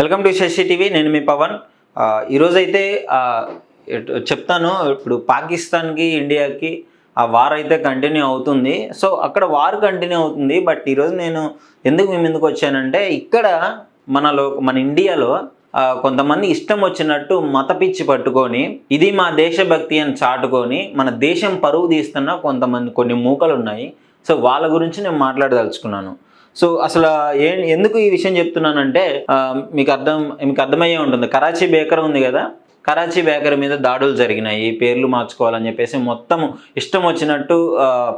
Welcome to Shashi TV. నేను మీ పవన్. ఈరోజైతే చెప్తాను. ఇప్పుడు పాకిస్తాన్కి ఇండియాకి ఆ వార్ అయితే కంటిన్యూ అవుతుంది. సో అక్కడ వార్ కంటిన్యూ అవుతుంది. బట్ ఈరోజు నేను ఎందుకు మీ ముందుకు వచ్చానంటే, ఇక్కడ మన ఇండియాలో కొంతమంది ఇష్టం వచ్చినట్టు మత పిచ్చి పట్టుకొని ఇది మా దేశభక్తి అని చాటుకొని మన దేశం పరువు తీస్తున్న కొన్ని మూకలు ఉన్నాయి. సో వాళ్ళ గురించి నేను మాట్లాడదలుచుకున్నాను. సో అసలు ఎందుకు ఈ విషయం చెప్తున్నానంటే, మీకు అర్థమయ్యే ఉంటుంది. కరాచీ బేకరీ ఉంది కదా, కరాచీ బేకరీ మీద దాడులు జరిగినాయి. పేర్లు మార్చుకోవాలని చెప్పేసి మొత్తం ఇష్టం వచ్చినట్టు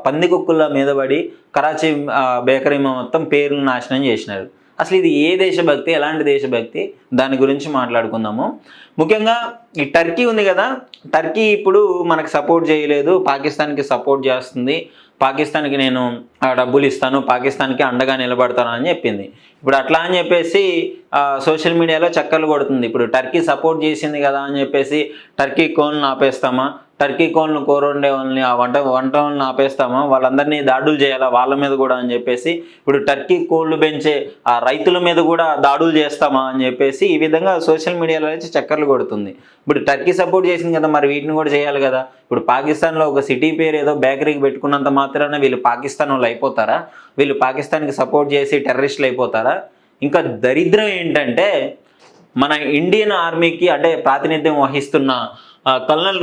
పందికొక్కుల మీద పడి కరాచీ బేకరీ మొత్తం పేర్లు నాశనం చేసినారు. అసలు ఇది ఏ దేశభక్తి, ఎలాంటి దేశభక్తి, దాని గురించి మాట్లాడుకుందాము. ముఖ్యంగా ఈ టర్కీ ఉంది కదా, టర్కీ ఇప్పుడు మనకు సపోర్ట్ చేయలేదు, పాకిస్తాన్కి సపోర్ట్ చేస్తుంది. పాకిస్తాన్కి నేను డబ్బులు ఇస్తాను, పాకిస్తాన్కి అండగా నిలబడతాను అని చెప్పింది. ఇప్పుడు అట్లా అని చెప్పేసి సోషల్ మీడియాలో చక్కర్లు కొడుతుంది. ఇప్పుడు టర్కీ సపోర్ట్ చేసింది కదా అని చెప్పేసి టర్కీ కోళ్ళను ఆపేస్తామా, టర్కీ కోళ్ళను కూరొండే వాళ్ళని ఆ వంట వాళ్ళని ఆపేస్తామా, వాళ్ళందరినీ దాడులు చేయాలా వాళ్ళ మీద కూడా అని చెప్పేసి, ఇప్పుడు టర్కీ కోళ్ళు పెంచే ఆ రైతుల మీద కూడా దాడులు చేస్తామా అని చెప్పేసి ఈ విధంగా సోషల్ మీడియాలో అయితే చక్కర్లు కొడుతుంది. ఇప్పుడు టర్కీ సపోర్ట్ చేసింది కదా, మరి వీటిని కూడా చేయాలి కదా. ఇప్పుడు పాకిస్తాన్లో ఒక సిటీ పేరు ఏదో బేకరీకి పెట్టుకున్నంత మాత్రాన వీళ్ళు పాకిస్తాన్ వాళ్ళు అయిపోతారా? వీళ్ళు పాకిస్తాన్కి సపోర్ట్ చేసి టెర్రరిస్టులు అయిపోతారా? ఇంకా దరిద్రం ఏంటంటే, మన ఇండియన్ ఆర్మీకి అంటే ప్రాతినిధ్యం వహిస్తున్న కల్నల్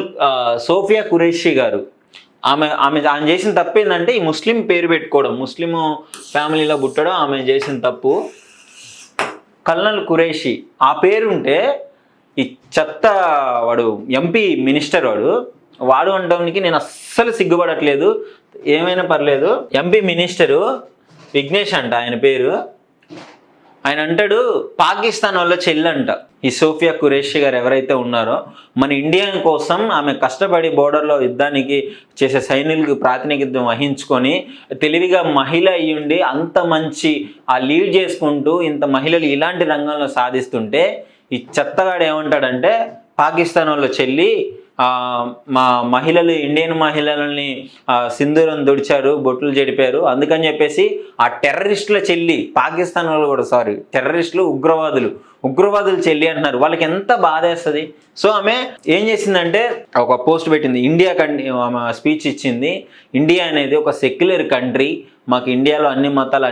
సోఫియా ఖురేషీ గారు, ఆమె చేసిన తప్పు ఏంటంటే, ఈ ముస్లిం పేరు పెట్టుకోవడం, ముస్లిం ఫ్యామిలీలో పుట్టడం ఆమె చేసిన తప్పు. కల్నల్ ఖురేషీ ఆ పేరుంటే ఈ చెత్త వాడు ఎంపీ మినిస్టర్ వాడు అనడానికి నేను అస్సలు సిగ్గుపడట్లేదు. ఏమైనా పర్లేదు. ఎంపీ మినిస్టరు విఘ్నేష్ అంట ఆయన పేరు. ఆయన అంటాడు పాకిస్తాన్ వాళ్ళ చెల్లంట ఈ సోఫియా ఖురేషీ గారు ఎవరైతే ఉన్నారో, మన ఇండియా కోసం ఆమె కష్టపడి బోర్డర్లో యుద్ధానికి చేసే సైనికులకు ప్రాతినిధ్యం వహించుకొని తెలివిగా మహిళ అయ్యుండి అంత మంచి లీడ్ చేసుకుంటూ ఇంత మహిళలు ఇలాంటి రంగంలో సాధిస్తుంటే, ఈ చెత్తగాడు ఏమంటాడంటే పాకిస్తాన్ వాళ్ళ చెల్లి మా మహిళలు, ఇండియన్ మహిళలని సింధూరం దుడిచారు, బొట్లు చెడిపారు, అందుకని చెప్పేసి ఆ టెర్రరిస్టుల చెల్లి, పాకిస్తాన్ వాళ్ళు కూడా టెర్రరిస్టులు, ఉగ్రవాదులు చెల్లి అంటున్నారు. వాళ్ళకి ఎంత బాధేస్తుంది. సో ఆమె ఏం చేసిందంటే ఒక పోస్ట్ పెట్టింది. ఆమె స్పీచ్ ఇచ్చింది. ఇండియా అనేది ఒక సెక్యులర్ కంట్రీ, మాకు ఇండియాలో అన్ని మతాలు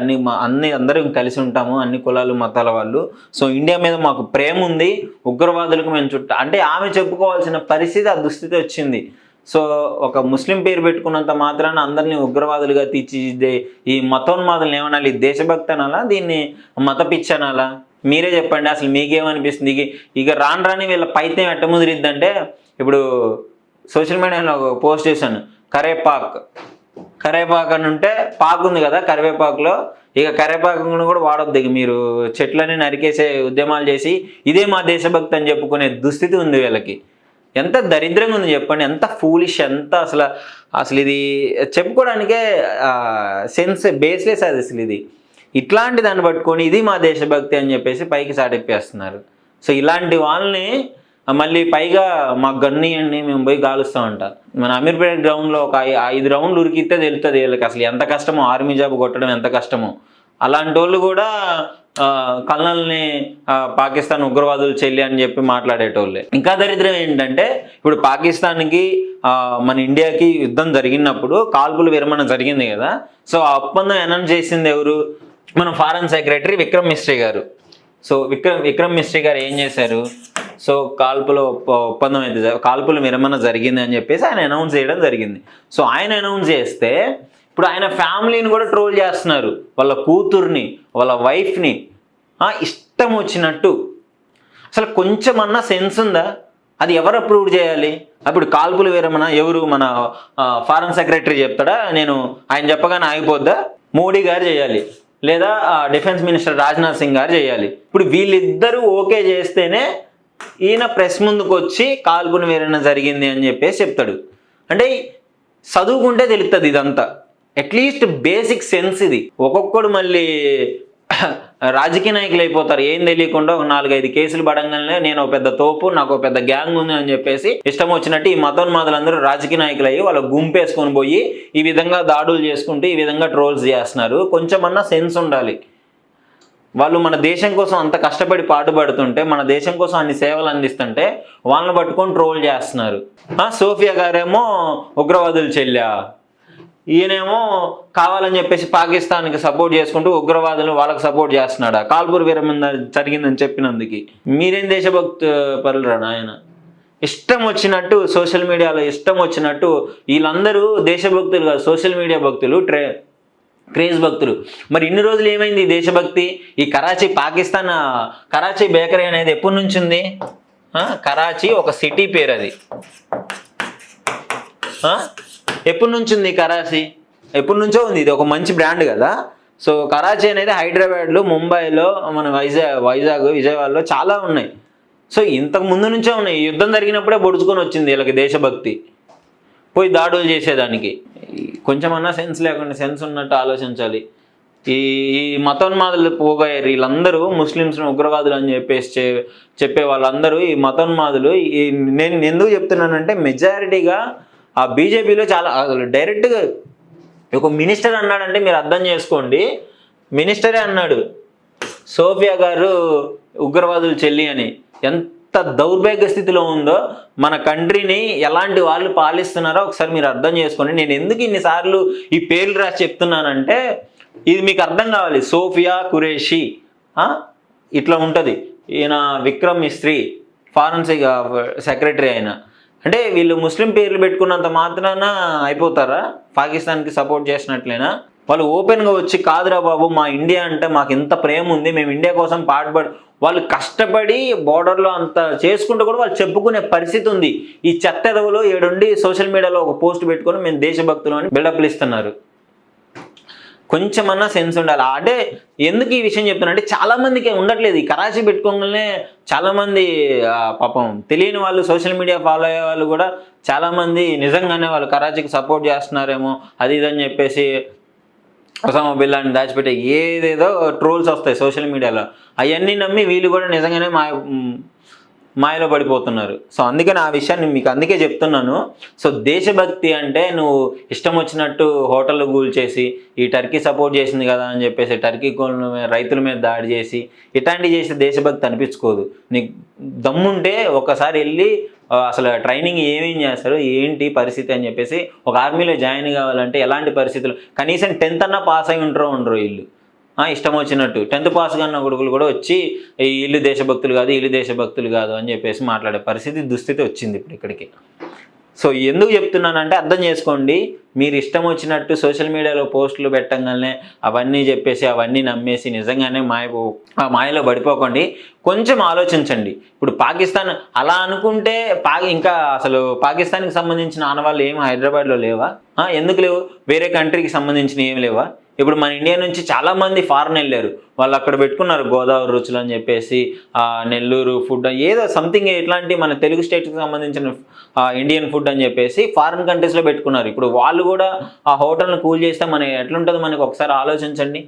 అందరం కలిసి ఉంటాము, అన్ని కులాలు మతాల వాళ్ళు. సో ఇండియా మీద మాకు ప్రేమ ఉంది, ఉగ్రవాదులకు మేము అంటే ఆమె చెప్పుకోవాల్సిన పరిస్థితి, ఆ దుస్థితి వచ్చింది. సో ఒక ముస్లిం పేరు పెట్టుకున్నంత మాత్రాన అందరినీ ఉగ్రవాదులుగా తీర్చిదిద్దే ఈ మతోన్మాదులను ఏమనాలి? దేశభక్తి అనాలా, దీన్ని మత పిచ్చి అనాలా? మీరే చెప్పండి. అసలు మీకేమనిపిస్తుంది? ఇక రాని వీళ్ళ పైత్యం ఎట్ట ముదిరిద్దంటే, ఇప్పుడు సోషల్ మీడియాలో ఒక పోస్ట్ చేశాను, కరేపాక్ అని ఉంటే పాకు ఉంది కదా కరివేపాకులో, ఇక కరివేపాకును కూడా వాడొద్దు. ఇక మీరు చెట్లని నరికేసే ఉద్యమాలు చేసి ఇదే మా దేశభక్తి అని చెప్పుకునే దుస్థితి ఉంది వీళ్ళకి. ఎంత దరిద్రంగా ఉంది చెప్పండి, ఎంత ఫూలిష్, ఎంత అసలు ఇది చెప్పుకోవడానికే బేస్లెస్ అది. అసలు ఇది ఇట్లాంటి దాన్ని పట్టుకొని ఇది మా దేశభక్తి అని చెప్పేసి పైకి సాటిప్పేస్తున్నారు. సో ఇలాంటి వాళ్ళని మళ్ళీ పైగా మాకు గన్నీయండి, మేము పోయి కాలుస్తామంట. మన అమీర్పేట గ్రౌండ్లో ఒక 5 రౌండ్లు ఉరికితే తెలుస్తుంది వీళ్ళకి అసలు ఎంత కష్టమో, ఆర్మీ జాబ్ కొట్టడం ఎంత కష్టమో. అలాంటి వాళ్ళు కూడా కల్నల్ని పాకిస్తాన్ ఉగ్రవాదులు చెల్లి అని చెప్పి మాట్లాడేటోళ్ళే. ఇంకా దరిద్రం ఏంటంటే, ఇప్పుడు పాకిస్తాన్కి మన ఇండియాకి యుద్ధం జరిగినప్పుడు కాల్పుల విరమణ జరిగింది కదా. సో ఆ ఒప్పందం అనౌన్స్ చేసింది ఎవరు? మన ఫారెన్ సెక్రటరీ విక్రమ్ మిస్రీ గారు. సో విక్రమ్ మిస్రీ గారు ఏం చేశారు? సో ఒప్పందం అయితే కాల్పుల విరమణ జరిగింది అని చెప్పేసి ఆయన అనౌన్స్ చేయడం జరిగింది. సో ఆయన అనౌన్స్ చేస్తే ఇప్పుడు ఆయన ఫ్యామిలీని కూడా ట్రోల్ చేస్తున్నారు, వాళ్ళ కూతుర్ని, వాళ్ళ వైఫ్ని ఇష్టం వచ్చినట్టు. అసలు కొంచెమన్నా సెన్స్ ఉందా? అది ఎవరు అప్రూవ్ చేయాలి? అప్పుడు కాల్పుల విరమణ ఎవరు? మన ఫారెన్ సెక్రటరీ చెప్తాడా? ఆయన చెప్పగానే ఆగిపోద్దా? మోడీ గారు చేయాలి, లేదా డిఫెన్స్ మినిస్టర్ రాజ్నాథ్ సింగ్ గారు చేయాలి. ఇప్పుడు వీళ్ళిద్దరూ ఓకే చేస్తేనే ఈయన ప్రెస్ ముందుకు వచ్చి కాల్పుల విరమణ జరిగింది అని చెప్పేసి చెప్తాడు. అంటే చదువుకుంటే తెలుస్తుంది ఇదంతా, అట్లీస్ట్ బేసిక్ సెన్స్ ఇది. ఒక్కొక్కడు మళ్ళీ రాజకీయ నాయకులు అయిపోతారు, ఏం తెలియకుండా ఒక 4-5 కేసులు పడంగానే నేను ఒక పెద్ద తోపు, నాకు ఒక పెద్ద గ్యాంగ్ ఉంది అని చెప్పేసి ఇష్టం వచ్చినట్టు ఈ మతోన్మాదులందరూ రాజకీయ నాయకులు అయ్యి వాళ్ళ గుంపేసుకొని పోయి ఈ విధంగా దాడులు చేసుకుంటూ ఈ విధంగా ట్రోల్స్ చేస్తున్నారు. కొంచెమన్నా సెన్స్ ఉండాలి. వాళ్ళు మన దేశం కోసం అంత కష్టపడి పాటుపడుతుంటే, మన దేశం కోసం అన్ని సేవలు అందిస్తుంటే వాళ్ళని పట్టుకొని ట్రోల్ చేస్తున్నారు. సోఫియా గారేమో ఉగ్రవాదులు చెల్లా, ఈయనేమో కావాలని చెప్పేసి పాకిస్తాన్కి సపోర్ట్ చేసుకుంటూ ఉగ్రవాదులు వాళ్ళకి సపోర్ట్ చేస్తున్నాడా? కాల్పూర్ విరమణ జరిగిందని చెప్పినందుకు మీరేం దేశభక్తి పరులరా నాయన? ఇష్టం వచ్చినట్టు సోషల్ మీడియాలో ఇష్టం వచ్చినట్టు వీళ్ళందరూ దేశభక్తులు కాదు, సోషల్ మీడియా భక్తులు, క్రేజ్ భక్తులు. మరి ఇన్ని రోజులు ఏమైంది ఈ దేశభక్తి? ఈ కరాచీ, పాకిస్తాన్ కరాచీ బేకరీ అనేది ఎప్పటి నుంచి ఉంది? కరాచీ ఒక సిటీ పేరు, అది ఎప్పటి నుంచి ఉంది కరాచీ? ఎప్పటి నుంచో ఉంది, ఇది ఒక మంచి బ్రాండ్ కదా. సో కరాచీ అనేది హైదరాబాద్లో, ముంబైలో, మన వైజాగ్, విజయవాడలో చాలా ఉన్నాయి. సో ఇంతకు ముందు నుంచే ఉన్నాయి. యుద్ధం జరిగినప్పుడే పొడుచుకొని వచ్చింది వీళ్ళకి దేశభక్తి, పోయి దాడులు చేసేదానికి. కొంచెమన్నా సెన్స్ లేకుండా సెన్స్ ఉన్నట్టు ఆలోచించాలి. ఈ మతోన్మాదులు పోగయ్యారు వీళ్ళందరూ, ముస్లిమ్స్ని ఉగ్రవాదులు అని చెప్పేసి చెప్పే వాళ్ళందరూ ఈ మతోన్మాదులు. నేను ఎందుకు చెప్తున్నానంటే మెజారిటీగా ఆ బీజేపీలో చాలా డైరెక్ట్గా ఒక మినిస్టర్ అన్నాడంటే మీరు అర్థం చేసుకోండి, మినిస్టరే అన్నాడు సోఫియా గారు ఉగ్రవాదులు చెల్లి అని. ఎంత దౌర్భాగ్య స్థితిలో ఉందో మన కంట్రీని, ఎలాంటి వాళ్ళు పాలిస్తున్నారో ఒకసారి మీరు అర్థం చేసుకోండి. నేను ఎందుకు ఇన్నిసార్లు ఈ పేర్లు రాసి చెప్తున్నానంటే ఇది మీకు అర్థం కావాలి. సోఫియా ఖురేషీ ఇట్లా ఉంటుంది, ఈయన విక్రమ్ మిస్త్రీ ఫారెన్ సెక్రటరీ అయిన. అంటే వీళ్ళు ముస్లిం పేర్లు పెట్టుకున్నంత మాత్రాన అయిపోతారా? పాకిస్తాన్కి సపోర్ట్ చేసినట్లేనా? వాళ్ళు ఓపెన్గా వచ్చి కాదురా బాబు, మా ఇండియా అంటే మాకు ఇంత ప్రేమ ఉంది, మేము ఇండియా కోసం పాటుపడి, వాళ్ళు కష్టపడి బోర్డర్లో అంత చేసుకుంటూ కూడా వాళ్ళు చెప్పుకునే పరిస్థితి ఉంది. ఈ చెత్త ఎదవలో ఏడుండి సోషల్ మీడియాలో ఒక పోస్ట్ పెట్టుకొని మేము దేశభక్తులు అని బిల్డప్లు ఇస్తున్నారు. కొంచెమన్నా సెన్స్ ఉండాలి. అంటే ఎందుకు ఈ విషయం చెప్తున్నా అంటే చాలామందికి ఉండట్లేదు. ఈ కరాచీ పెట్టుకోగానే చాలామంది పాపం తెలియని వాళ్ళు, సోషల్ మీడియా ఫాలో అయ్యే వాళ్ళు కూడా చాలామంది నిజంగానే వాళ్ళు కరాచీకి సపోర్ట్ చేస్తున్నారేమో అది ఇదని చెప్పేసి ఒసామా బిల్లాని దాచిపెట్టే ఏదేదో ట్రోల్స్ వస్తాయి సోషల్ మీడియాలో, అవన్నీ నమ్మి వీళ్ళు కూడా నిజంగానే మాయలో పడిపోతున్నారు. సో అందుకని ఆ విషయాన్ని మీకు అందుకే చెప్తున్నాను. సో దేశభక్తి అంటే నువ్వు ఇష్టం వచ్చినట్టు హోటళ్ళు కూల్చేసి ఈ టర్కీ సపోర్ట్ చేసింది కదా అని చెప్పేసి టర్కీ రైతుల మీద దాడి చేసి ఇట్లాంటివి చేసి దేశభక్తి అనిపించుకోదు. నీకు దమ్ముంటే ఒకసారి వెళ్ళి అసలు ట్రైనింగ్ ఏమేం చేస్తారు, ఏంటి పరిస్థితి అని చెప్పేసి ఒక ఆర్మీలో జాయిన్ కావాలంటే ఎలాంటి పరిస్థితులు, కనీసం 10th అన్నా పాస్ అయి ఉండరు వీళ్ళు. ఇష్టం వచ్చినట్టు 10th పాస్ కన్నా కొడుకులు కూడా వచ్చి వీళ్ళు దేశభక్తులు కాదు, వీళ్ళు దేశభక్తులు కాదు అని చెప్పేసి మాట్లాడే దుస్థితి వచ్చింది ఇప్పుడు ఇక్కడికి. సో ఎందుకు చెప్తున్నానంటే అర్థం చేసుకోండి. మీరు ఇష్టం వచ్చినట్టు సోషల్ మీడియాలో పోస్టులు పెట్టగానే అవన్నీ చెప్పేసి అవన్నీ నమ్మేసి నిజంగానే మాయలో పడిపోకండి. కొంచెం ఆలోచించండి. ఇప్పుడు పాకిస్తాన్ అలా అనుకుంటే ఇంకా అసలు పాకిస్తాన్కి సంబంధించిన ఆనవాళ్ళు ఏమి హైదరాబాద్లో లేవా? ఎందుకు లేవు? వేరే కంట్రీకి సంబంధించిన ఏమి లేవా? ఇప్పుడు మన ఇండియా నుంచి చాలామంది ఫారెన్ వెళ్ళారు, వాళ్ళు అక్కడ పెట్టుకున్నారు గోదావరి రుచులు అని చెప్పేసి, నెల్లూరు ఫుడ్ ఏదో సంథింగ్ ఇట్లాంటి మన తెలుగు స్టేట్కి సంబంధించిన ఇండియన్ ఫుడ్ అని చెప్పేసి ఫారిన్ కంట్రీస్లో పెట్టుకున్నారు. ఇప్పుడు వాళ్ళు కూడా ఆ హోటల్ని కూల్ చేస్తే మన ఎట్లుంటుందో మనకు ఒకసారి ఆలోచించండి.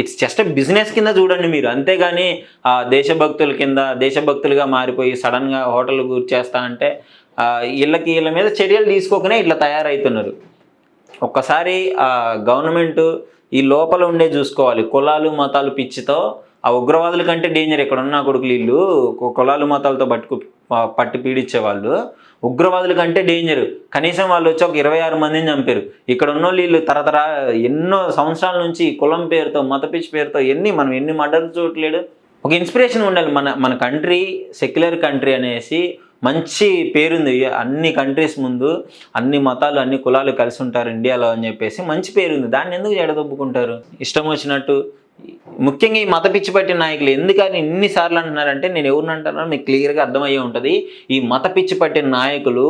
ఇట్స్ జస్ట్ బిజినెస్ కింద చూడండి మీరు, అంతేగాని దేశభక్తుల కింద దేశభక్తులుగా మారిపోయి సడన్గా హోటల్ గుర్చేస్తా అంటే వీళ్ళ మీద చర్యలు తీసుకోకనే ఇట్లా తయారవుతున్నారు. ఒక్కసారి గవర్నమెంట్ ఈ లోపల ఉండే చూసుకోవాలి. కులాలు మతాలు పిచ్చితో ఆ ఉగ్రవాదుల కంటే డేంజర్ ఇక్కడ ఉన్న కొడుకులు వీళ్ళు. కులాలు మతాలతో పట్టి పీడించేవాళ్ళు ఉగ్రవాదుల కంటే డేంజర్. కనీసం వాళ్ళు వచ్చి ఒక 26 మందిని చంపారు. ఇక్కడ ఉన్న వీళ్ళు ఎన్నో సంవత్సరాల నుంచి కులం పేరుతో మత పిచ్చి పేరుతో మనం ఎన్ని మర్డర్లు చూడట్లేడు. ఒక ఇన్స్పిరేషన్ ఉండాలి. మన కంట్రీ సెక్యులర్ కంట్రీ అనేసి మంచి పేరుంది అన్ని కంట్రీస్ ముందు, అన్ని మతాలు అన్ని కులాలు కలిసి ఉంటారు ఇండియాలో అని చెప్పేసి మంచి పేరుంది. దాన్ని ఎందుకు జడదొబ్బుకుంటారు ఇష్టం వచ్చినట్టు? ముఖ్యంగా ఈ మత పిచ్చి పట్టిన నాయకులు ఎందుకని ఇన్నిసార్లు అంటున్నారంటే నేను ఎవరిని అంటానో మీకు క్లియర్గా అర్థమయ్యే ఉంటుంది. ఈ మత పిచ్చి పట్టిన నాయకులు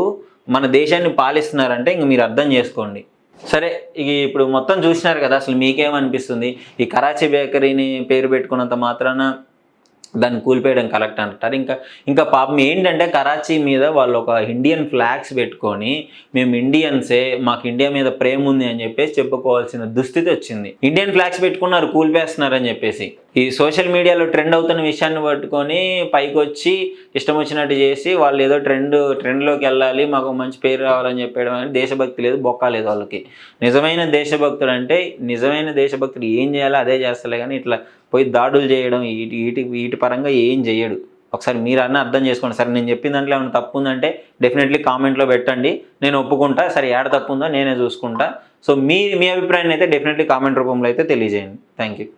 మన దేశాన్ని పాలిస్తున్నారంటే ఇంక మీరు అర్థం చేసుకోండి. సరే, ఇప్పుడు మొత్తం చూసినారు కదా, అసలు మీకేమనిపిస్తుంది? ఈ కరాచీ బేకరీని పేరు పెట్టుకున్నంత మాత్రాన దాన్ని కూలిపోయడం కరెక్ట్ అంటారు. ఇంకా పాపం ఏంటంటే కరాచీ మీద వాళ్ళు ఒక ఇండియన్ ఫ్లాగ్స్ పెట్టుకొని మేము ఇండియన్సే, మాకు ఇండియా మీద ప్రేమ ఉంది అని చెప్పేసి చెప్పుకోవాల్సిన దుస్థితి వచ్చింది. ఇండియన్ ఫ్లాగ్స్ పెట్టుకున్నారు కూలిపేస్తున్నారు అని చెప్పేసి. ఈ సోషల్ మీడియాలో ట్రెండ్ అవుతున్న విషయాన్ని పట్టుకొని పైకి వచ్చి ఇష్టం వచ్చినట్టు చేసి వాళ్ళు ఏదో ట్రెండ్లోకి వెళ్ళాలి, మాకు మంచి పేరు రావాలని చెప్పడం అని దేశభక్తి లేదు, బొక్క లేదు వాళ్ళకి. నిజమైన దేశభక్తుడు అంటే నిజమైన దేశభక్తుడు ఏం చేయాలో అదే చేస్తలే కానీ ఇట్లా పోయి దాడులు చేయడం వీటి పరంగా ఏం చేయడు. ఒకసారి మీరు అర్థం చేసుకోండి. సరే నేను చెప్పిన దాంట్లో ఏమైనా తప్పు ఉందంటే డెఫినెట్లీ కామెంట్లో పెట్టండి, నేను ఒప్పుకుంటా. సరే ఏడ తప్పు ఉందో నేనే చూసుకుంటా. సో మీ అభిప్రాయాన్ని అయితే డెఫినెట్లీ కామెంట్ రూపంలో అయితే తెలియజేయండి. Thank you.